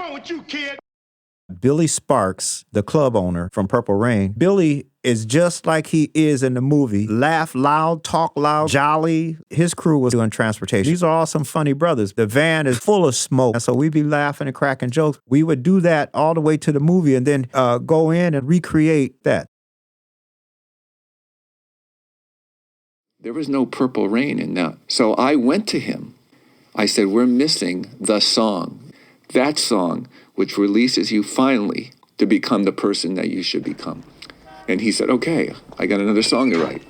wrong with you, kid? Billy Sparks, the club owner from Purple Rain, Billy is just like he is in the movie. Laugh loud, talk loud, jolly. His crew was doing transportation. These are all some funny brothers. The van is full of smoke, and so we'd be laughing and cracking jokes. We would do that all the way to the movie and then go in and recreate that. There was no Purple Rain in that. So I went to him. I said, we're missing the song. That song which releases you finally to become the person that you should become. And he said, okay, I got another song to write.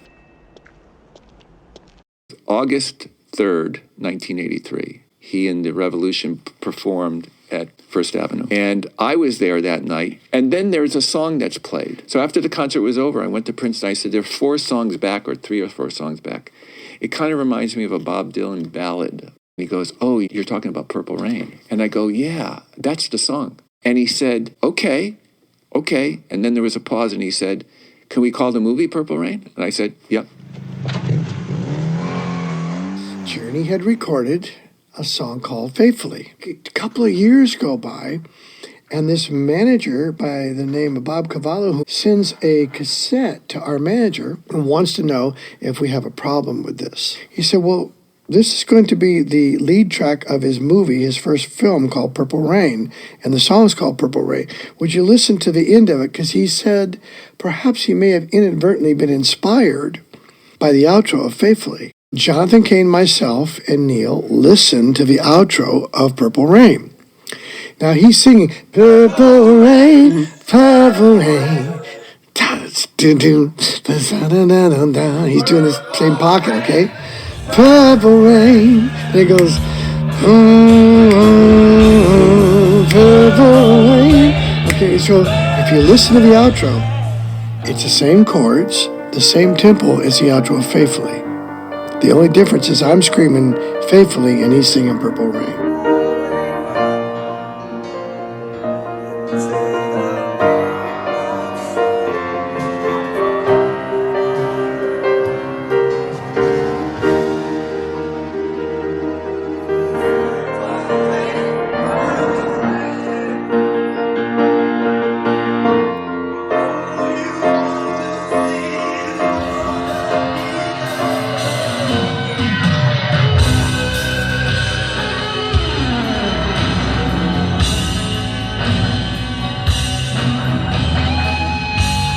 August 3rd, 1983, he and the Revolution performed at First Avenue. And I was there that night. And then there's a song that's played. So after the concert was over, I went to Prince and I said, there are 4 songs back, or 3 or 4 songs back. It kind of reminds me of a Bob Dylan ballad. He goes, oh, you're talking about Purple Rain. And I go, yeah, that's the song. And he said, okay. And then there was a pause and he said, can we call the movie Purple Rain? And I said, yep. Journey had recorded a song called Faithfully. A couple of years go by, and this manager by the name of Bob Cavallo who sends a cassette to our manager and wants to know if we have a problem with this. He said, well, this is going to be the lead track of his movie, his first film called Purple Rain, and the song's called Purple Rain. Would you listen to the end of it? Because he said perhaps he may have inadvertently been inspired by the outro of Faithfully. Jonathan Cain, myself, and Neil listened to the outro of Purple Rain. Now he's singing, Purple Rain, Purple Rain. He's doing the same pocket, okay? Purple Rain. And it goes, Purple Rain. Okay, so if you listen to the outro, it's the same chords, the same tempo as the outro of Faithfully. The only difference is I'm screaming Faithfully and he's singing Purple Rain.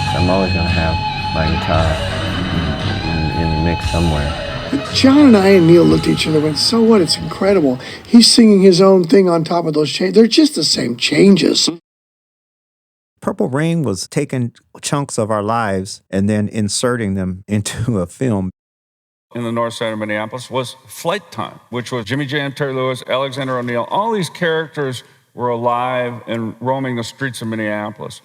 I'm always going to have my guitar in the mix somewhere. John and I and Neil looked at each other and went, so what? It's incredible. He's singing his own thing on top of those changes. They're just the same changes. Purple Rain was taking chunks of our lives and then inserting them into a film. In the north side of Minneapolis was Flight Time, which was Jimmy Jam, Terry Lewis, Alexander O'Neill. All these characters were alive and roaming the streets of Minneapolis.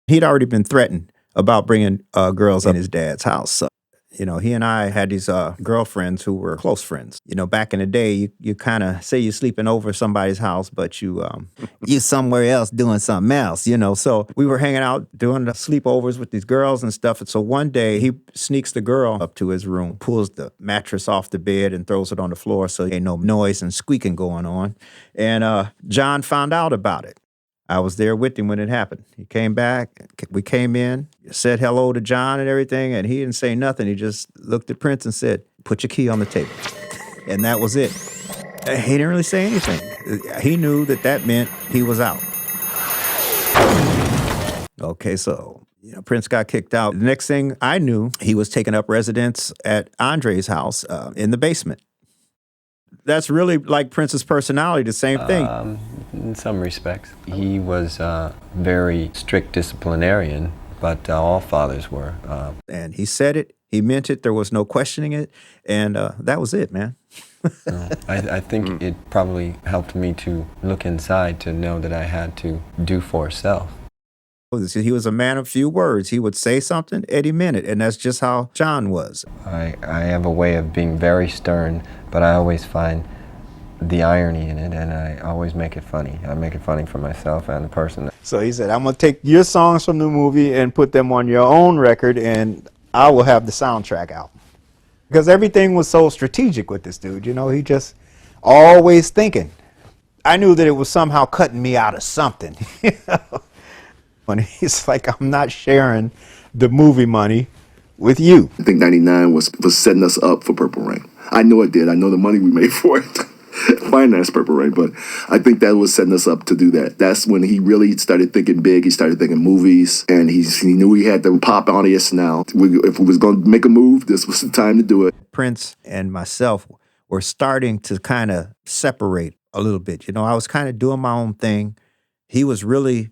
He'd already been threatened about bringing girls in his dad's house. So, he and I had these girlfriends who were close friends. Back in the day, you kind of say you're sleeping over somebody's house, but you somewhere else doing something else, So we were hanging out doing the sleepovers with these girls and stuff. And so one day he sneaks the girl up to his room, pulls the mattress off the bed and throws it on the floor so ain't no noise and squeaking going on. And John found out about it. I was there with him when it happened. He came back, we came in, said hello to John and everything, and he didn't say nothing. He just looked at Prince and said, put your key on the table. And that was it. He didn't really say anything. He knew that meant he was out. Okay, so, Prince got kicked out. The next thing I knew, he was taking up residence at Andre's house in the basement. That's really like Prince's personality, the same thing. In some respects. He was a very strict disciplinarian, but all fathers were. And he said it, he meant it, there was no questioning it, and that was it, man. I think it probably helped me to look inside to know that I had to do for self. He was a man of few words. He would say something, and he meant it, and that's just how John was. I have a way of being very stern, but I always find the irony in it, and I always make it funny. I make it funny for myself and the person. So he said, I'm going to take your songs from the movie and put them on your own record, and I will have the soundtrack out. Because everything was so strategic with this dude, he just always thinking. I knew that it was somehow cutting me out of something. You know? When he's like, I'm not sharing the movie money with you. I think 99 was setting us up for Purple Rain. I know it did. I know the money we made for it. Finance Purple Rain, but I think that was setting us up to do that. That's when he really started thinking big. He started thinking movies, and he knew he had the pop audience now. If we was going to make a move, this was the time to do it. Prince and myself were starting to kind of separate a little bit. You know, I was kind of doing my own thing. He was really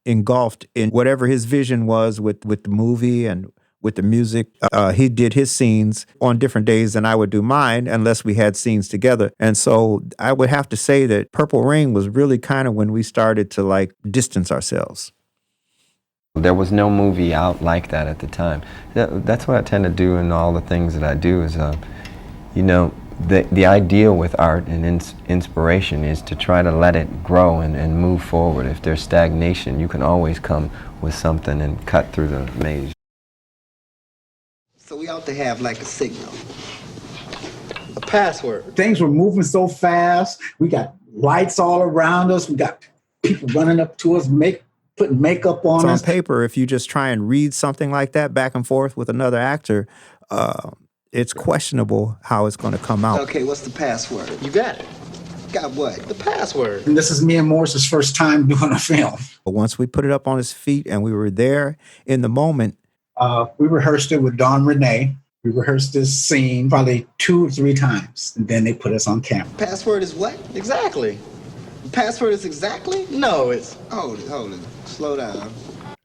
engulfed in whatever his vision was with the movie and with the music. He did his scenes on different days than I would do mine unless we had scenes together. And so I would have to say that Purple Rain was really kind of when we started to like distance ourselves. There was no movie out like that at the time. That's what I tend to do in all the things that I do is, you know, the ideal with art and inspiration is to try to let it grow and move forward. If there's stagnation, you can always come with something and cut through the maze. So we ought to have like a signal, a password. Things were moving so fast. We got lights all around us. We got people running up to us, putting makeup on us. On paper, if you just try and read something like that back and forth with another actor, it's questionable how it's going to come out. Okay, what's the password? You got it. Got what? The password. And this is me and Morris's first time doing a film. But once we put it up on his feet and we were there in the moment, we rehearsed it with Don Renee. We rehearsed this scene probably 2 or 3 times, and then they put us on camera. Password is what? Exactly. The password is exactly? No, it's... Hold it. Slow down.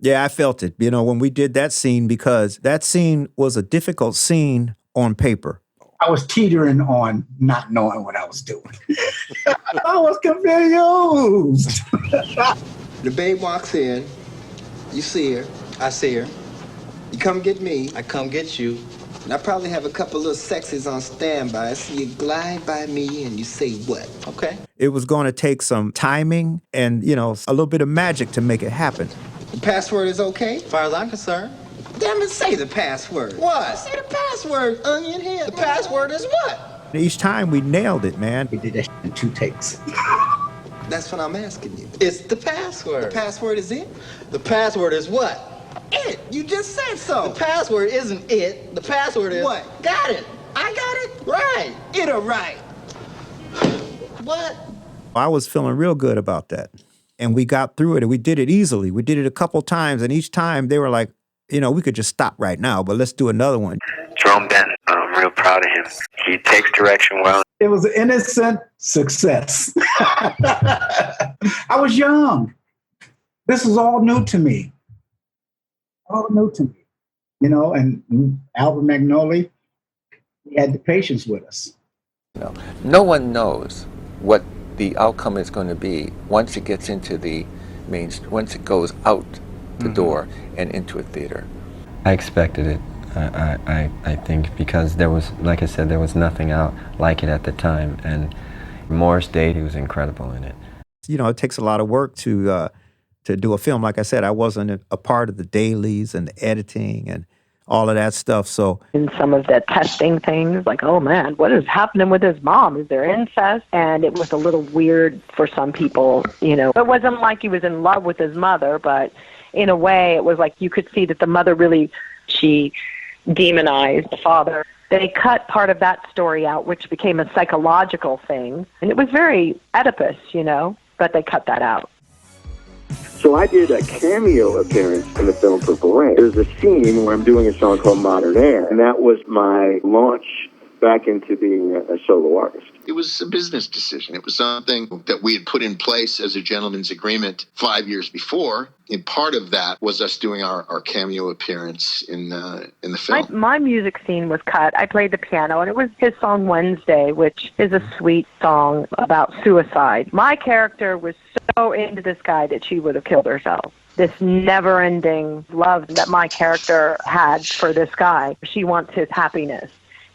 yeah, I felt it, you know, when we did that scene, because that scene was a difficult scene on paper. I was teetering on not knowing what I was doing. I was confused. The babe walks in. You see her. I see her. You come get me. I come get you. And I probably have a couple little sexies on standby. So you glide by me and you say what? Okay. It was going to take some timing and, you know, a little bit of magic to make it happen. The password is okay? As far as I'm concerned. Damn it, say the password. What? Say the password, onion head. The password is what? Each time we nailed it, man. We did that in 2 takes. That's what I'm asking you. It's the password. The password is it? The password is what? It. You just said so. The password isn't it. The password is... What? Got it. I got it? Right. It or right? What? I was feeling real good about that. And we got through it and we did it easily. We did it a couple times and each time they were like, you know, we could just stop right now, but let's do another one. Jerome Benton, I'm real proud of him. He takes direction well. It was an innocent success. I was young. This is all new to me. All new to me. You know, and Albert MAGNOLI, he had the patience with us. No one knows what the outcome is going to be once it gets into the once it goes out the door and into a theater. I expected it, I think, because there was, like I said, there was nothing out like it at the time. And Morris Day, he was incredible in it. You know, it takes a lot of work to do a film. Like I said, I wasn't a part of the dailies and the editing and all of that stuff. So in some of the testing things, like, oh man, what is happening with his mom? Is there incest? And it was a little weird for some people, you know. It wasn't like he was in love with his mother, but in a way it was like you could see that the mother really, she demonized the father. They cut part of that story out, which became a psychological thing. And it was very Oedipus, you know, but they cut that out. So I did a cameo appearance in the film Purple Rain. There's a scene where I'm doing a song called Modern Air, and that was my launch back into being a solo artist. It was a business decision. It was something that we had put in place as a gentleman's agreement 5 years before. And part of that was us doing our cameo appearance in the film. My music scene was cut. I played the piano, and it was his song Wednesday, which is a sweet song about suicide. My character was so into this guy that she would have killed herself. This never-ending love that my character had for this guy. She wants his happiness,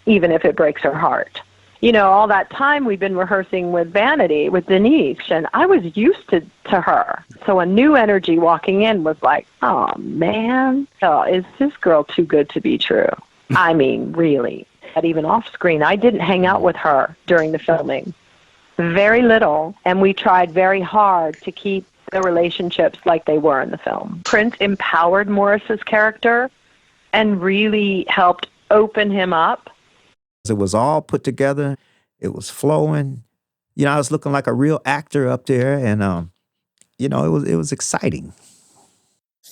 even if it breaks her heart. You know, all that time we've been rehearsing with Vanity, with Denise, and I was used to her. So a new energy walking in was like, oh, man, is this girl too good to be true? I mean, really. And even off screen, I didn't hang out with her during the filming. very little, and we tried very hard to keep the relationships like they were in the film. Prince empowered Morris's character and really helped open him up. It was all put together. It was flowing. You know, I was looking like a real actor up there, and you know, it was exciting.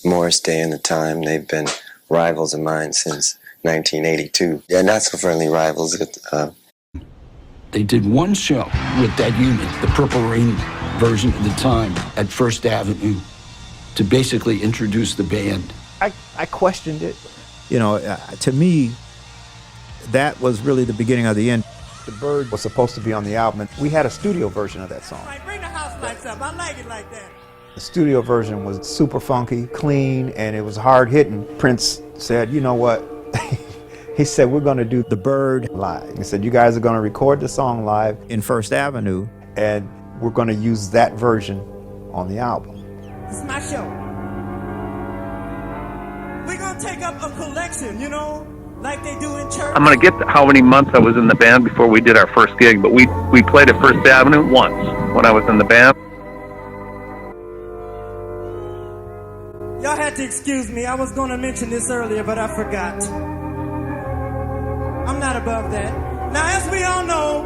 Morris Day and the Time, they've been rivals of mine since 1982. Yeah, not so friendly rivals. They did one show with that unit, the Purple Rain version of the Time, at First Avenue to basically introduce the band. I questioned it. You know, to me, that was really the beginning of the end. The Bird was supposed to be on the album. We had a studio version of that song. Bring the house lights up. I like it like that. The studio version was super funky, clean, and it was hard hitting. Prince said, you know what? He said, we're going to do The Bird live. He said, you guys are going to record the song live in First Avenue, and we're going to use that version on the album. It's my show. We're going to take up a collection, you know, like they do in church. I'm going to get how many months I was in the band before we did our first gig, but we played at First Avenue once when I was in the band. Y'all had to excuse me. I was going to mention this earlier, but I forgot. I'm not above that. Now, as we all know,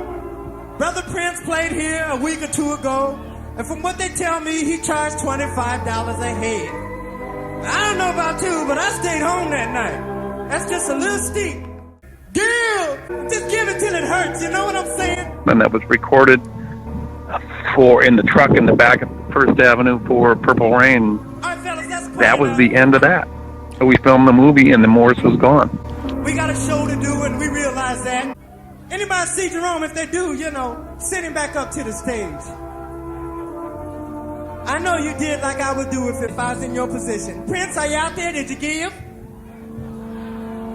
Brother Prince played here a week or two ago, and from what they tell me, he charged $25 a head. I don't know about you, but I stayed home that night. That's just a little steep. Girl, just give it till it hurts, you know what I'm saying? And that was recorded in the truck in the back of First Avenue for Purple Rain. That was the end of that. So we filmed the movie and the Morris was gone. We got a show to do and we realize that. Anybody see Jerome? If they do, you know, send him back up to the stage. I know you did like I would do if I was in your position. Prince, are you out there? Did you give?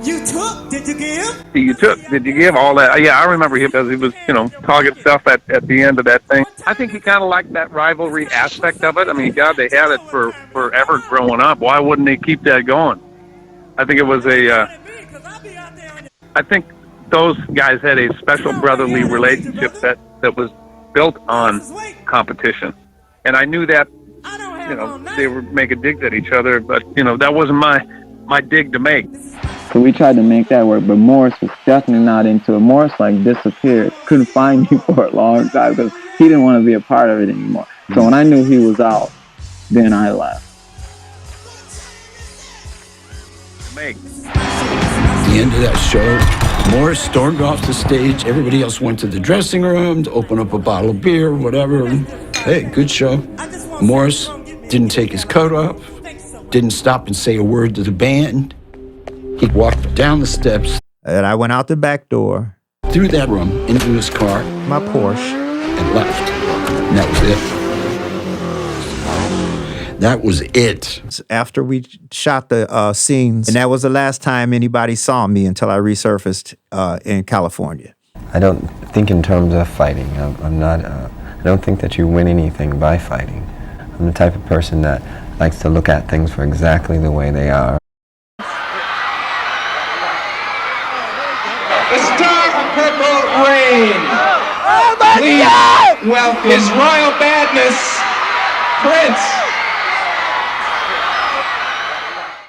You took? Did you give? You took? Did you give all that? Yeah, I remember him because he was, you know, talking stuff at the end of that thing. I think he kind of liked that rivalry aspect of it. I mean, God, they had it for forever growing up. Why wouldn't they keep that going? I think it was I think those guys had a special brotherly relationship that was built on competition. And I knew that, you know, they were making digs at each other, but, you know, that wasn't my dig to make. So we tried to make that work, but Morris was definitely not into it. Morris, like, disappeared. Couldn't find me for a long time because he didn't want to be a part of it anymore. So when I knew he was out, then I left. At the end of that show, Morris stormed off the stage. Everybody else went to the dressing room to open up a bottle of beer, whatever. Hey, good show. Morris didn't take his coat off, didn't stop and say a word to the band. He walked down the steps. And I went out the back door. Through that room, into his car. My Porsche. And left. And that was it. That was it. After we shot the scenes, and that was the last time anybody saw me until I resurfaced in California. I don't think in terms of fighting. I'm not. I don't think that you win anything by fighting. I'm the type of person that likes to look at things for exactly the way they are. The star of Purple Rain. Oh my God! Please welcome His Royal Badness, Prince.